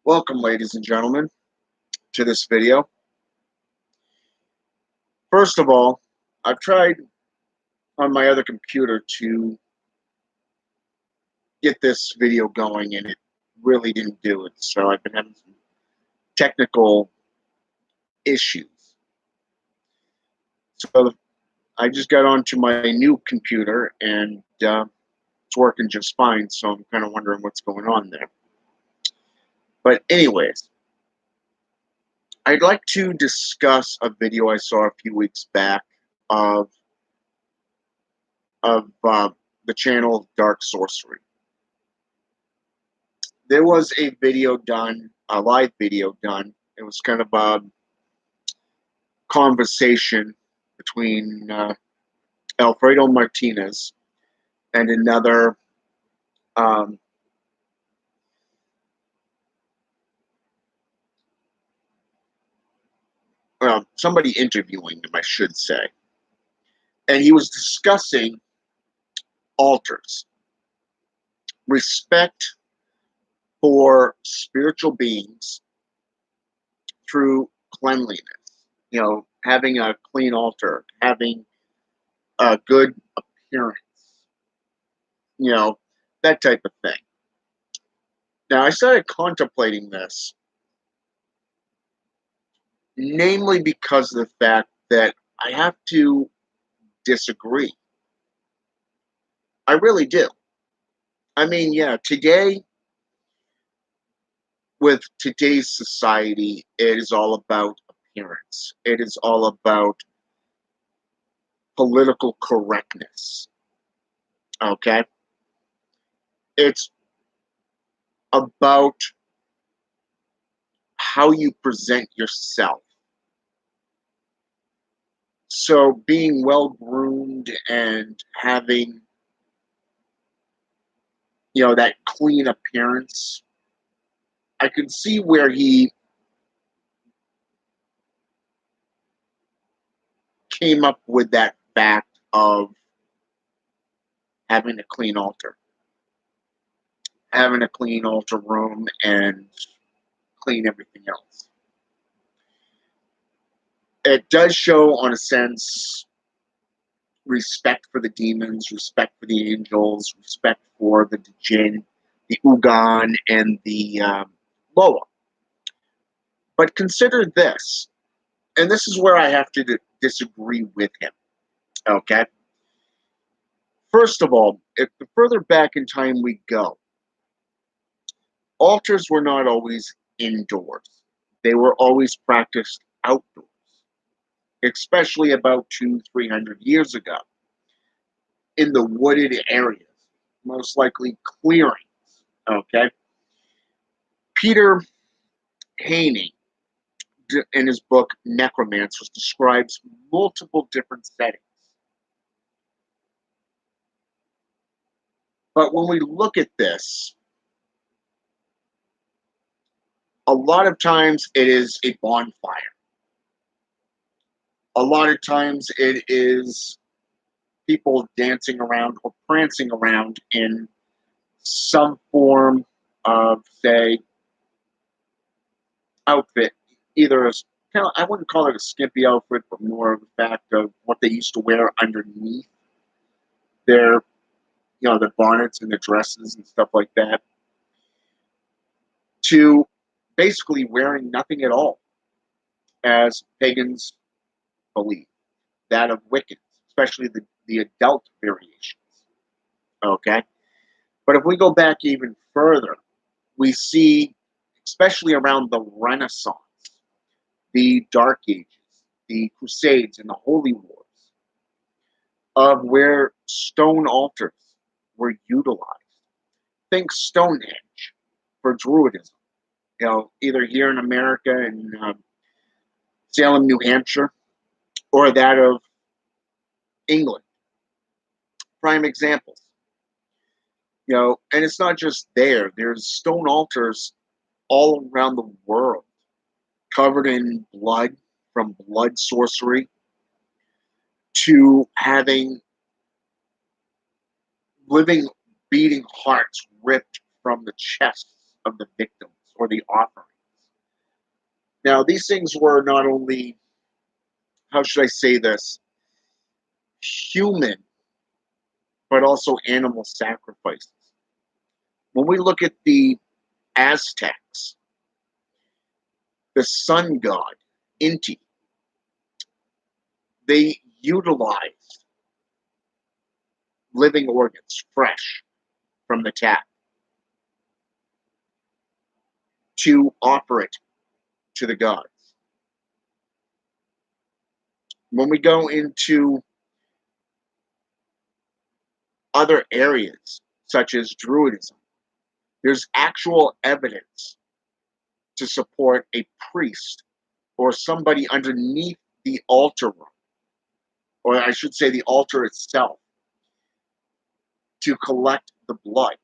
Welcome, ladies and gentlemen, to this video. First of all, I've tried on my other computer to get this video going, and it really didn't do it. So I've been having some technical issues. So I just got onto my new computer, and it's working just fine. So I'm kind of wondering what's going on there. But anyways, I'd like to discuss a video I saw a few weeks back of the channel Dark Sorcery. There was a video done, a live video done. It was kind of a conversation between Alfredo Martinez and another somebody interviewing him, I should say. And he was discussing altars, respect for spiritual beings through cleanliness. You know, having a clean altar, having a good appearance, you know, that type of thing. Now, I started contemplating this, namely because of the fact that I have to disagree. I really do. I mean, yeah, today, with today's society, it is all about appearance. It is all about political correctness. Okay? It's about how you present yourself. So being well groomed and having, you know, that clean appearance, I can see where he came up with that fact of having a clean altar, having a clean altar room, and clean everything else. It does show, on a sense, respect for the demons, respect for the angels, respect for the jinn, the Ugan, and the Loa. But consider this, and this is where I have to disagree with him. Okay? First of all, if the further back in time we go, altars were not always indoors. They were always practiced outdoors, especially about 200-300 years ago, in the wooded areas, most likely clearings. Okay? Peter Haining, in his book Necromancers, describes multiple different settings. But when we look at this, a lot of times it is a bonfire. A lot of times it is people dancing around or prancing around in some form of, say, outfit, either a kind of, I wouldn't call it a skimpy outfit, but more of the fact of what they used to wear underneath their, you know, the bonnets and the dresses and stuff like that, to basically wearing nothing at all, as pagans believe, that of Wiccans, especially the adult variations. Okay? But if we go back even further, we see, especially around the Renaissance, the Dark Ages, the Crusades, and the Holy Wars, of where stone altars were utilized. Think Stonehenge for Druidism. You know, either here in America in Salem, New Hampshire, or that of England. Prime examples. You know, and it's not just there. There's stone altars all around the world, covered in blood, from blood sorcery to having living, beating hearts ripped from the chests of the victims or the offerings. Now, these things were not only, how should I say this, human, but also animal sacrifices. When we look at the Aztecs, the sun god, Inti, they utilized living organs fresh from the tap to offer it to the gods. When we go into other areas, such as Druidism, there's actual evidence to support a priest or somebody underneath the altar room, or I should say the altar itself, to collect the blood,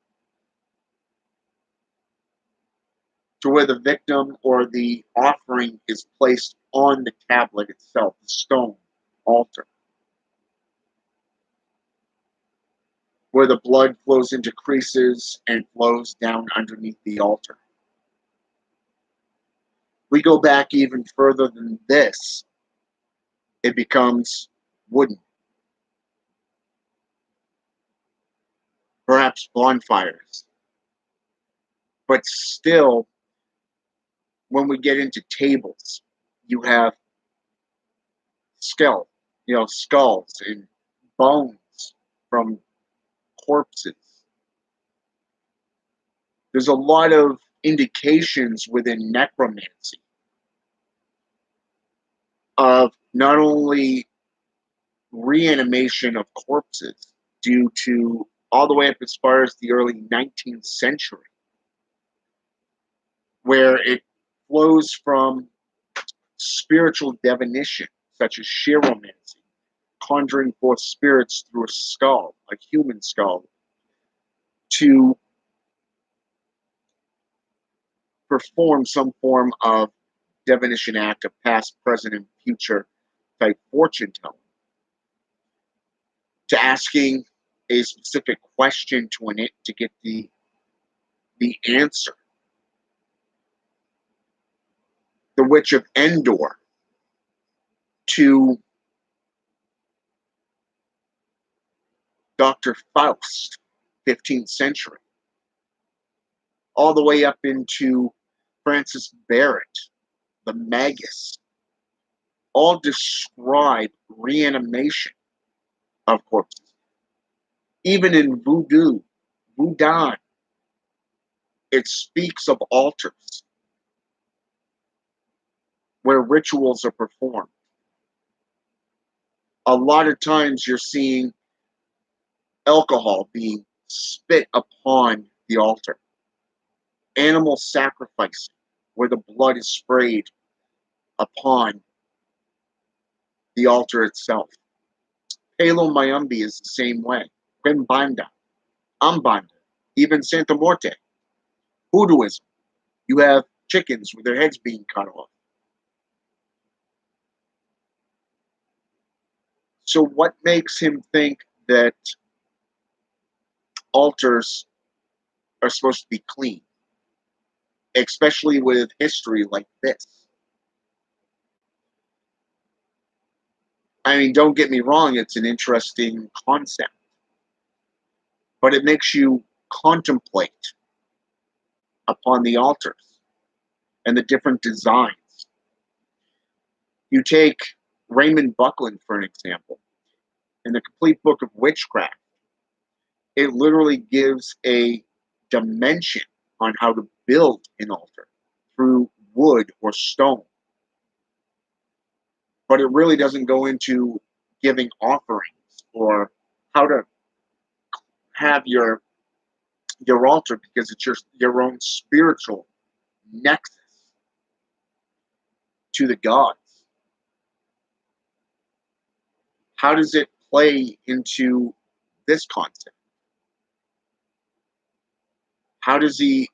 to where the victim or the offering is placed on the tablet itself, the stone altar, where the blood flows into creases and flows down underneath the altar. We go back even further than this, it becomes wooden. Perhaps bonfires. But still, when we get into tables, you have skulls and bones from corpses. There's a lot of indications within necromancy of not only reanimation of corpses due to all the way up as far as the early 19th century, where it flows from spiritual divination, such as chiromancy, conjuring forth spirits through a skull, a human skull, to perform some form of divination act of past, present, and future type fortune telling, to asking a specific question to get the answer. The Witch of Endor, to Dr. Faust, 15th century, all the way up into Francis Barrett, the Magus, all describe reanimation of corpses. Even in voodoo, it speaks of altars where rituals are performed. A lot of times you're seeing alcohol being spit upon the altar, animal sacrificing where the blood is sprayed upon the altar itself. Palo Mayumbi is the same way. Quimbanda, Umbanda, even Santa Morte. Hoodooism, you have chickens with their heads being cut off. So what makes him think that altars are supposed to be clean, especially with history like this? I mean, don't get me wrong, it's an interesting concept, but it makes you contemplate upon the altars and the different designs. You take Raymond Buckland, for an example. In the Complete Book of Witchcraft, it literally gives a dimension on how to build an altar through wood or stone. But it really doesn't go into giving offerings or how to have your altar, because it's your own spiritual nexus to the gods. How does it play into this concept? How does he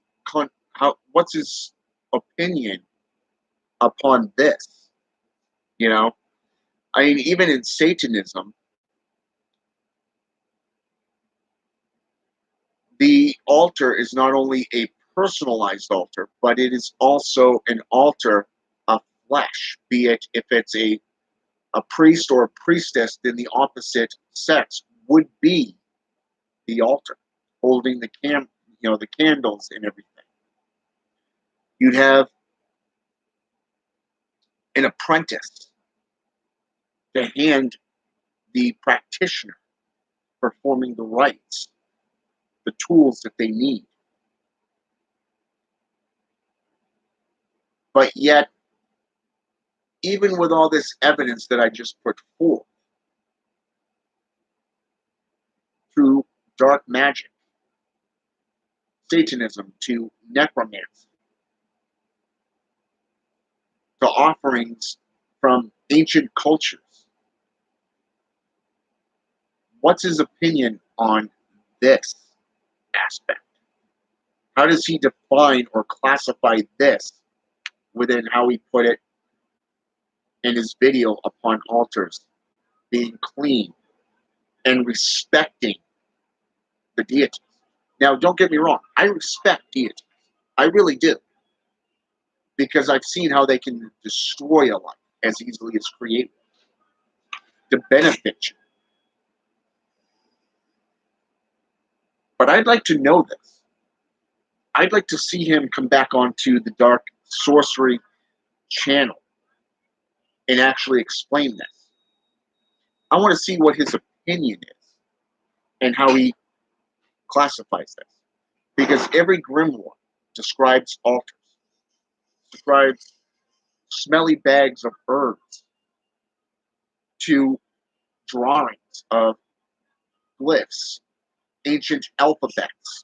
what's his opinion upon this? You know, I mean, even in Satanism, the altar is not only a personalized altar, but it is also an altar of flesh, be it if it's a priest or a priestess, then the opposite sex would be the altar, holding the candles and everything. You'd have an apprentice to hand the practitioner performing the rites the tools that they need. But yet, even with all this evidence that I just put forth, through dark magic, Satanism, to necromancy, to offerings from ancient cultures, what's his opinion on this aspect? How does he define or classify this within how he put it in his video upon altars being clean and respecting the deities? Now, don't get me wrong, I respect deities. I really do. Because I've seen how they can destroy a life as easily as create to benefit you. But I'd like to know this. I'd like to see him come back onto the Dark Sorcery channel and actually explain this. I want to see what his opinion is and how he classifies this. Because every grimoire describes altars, describes smelly bags of herbs, to drawings of glyphs, ancient alphabets,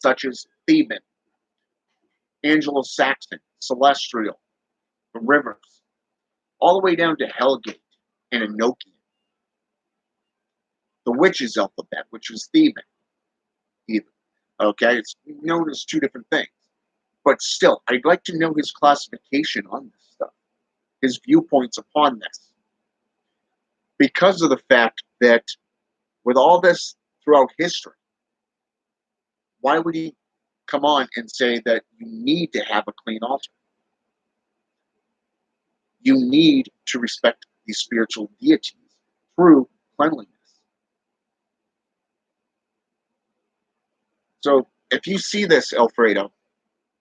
such as Theban, Anglo-Saxon, Celestial, the rivers, all the way down to Hellgate and Enochian. The witches' alphabet, which was Theban, even. Okay, it's known as two different things. But still, I'd like to know his classification on this stuff, his viewpoints upon this. Because of the fact that with all this throughout history, why would he come on and say that you need to have a clean altar? You need to respect these spiritual deities through cleanliness. So if you see this, Alfredo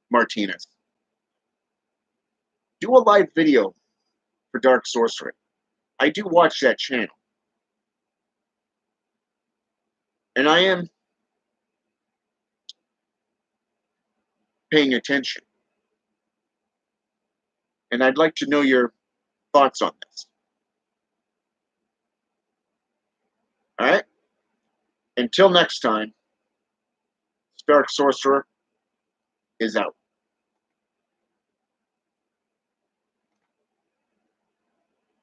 Martinez, do a live video for Dark Sorcery. I do watch that channel. And I am paying attention. And I'd like to know your thoughts on this. All right? Until next time, Dark Sorcerer is out.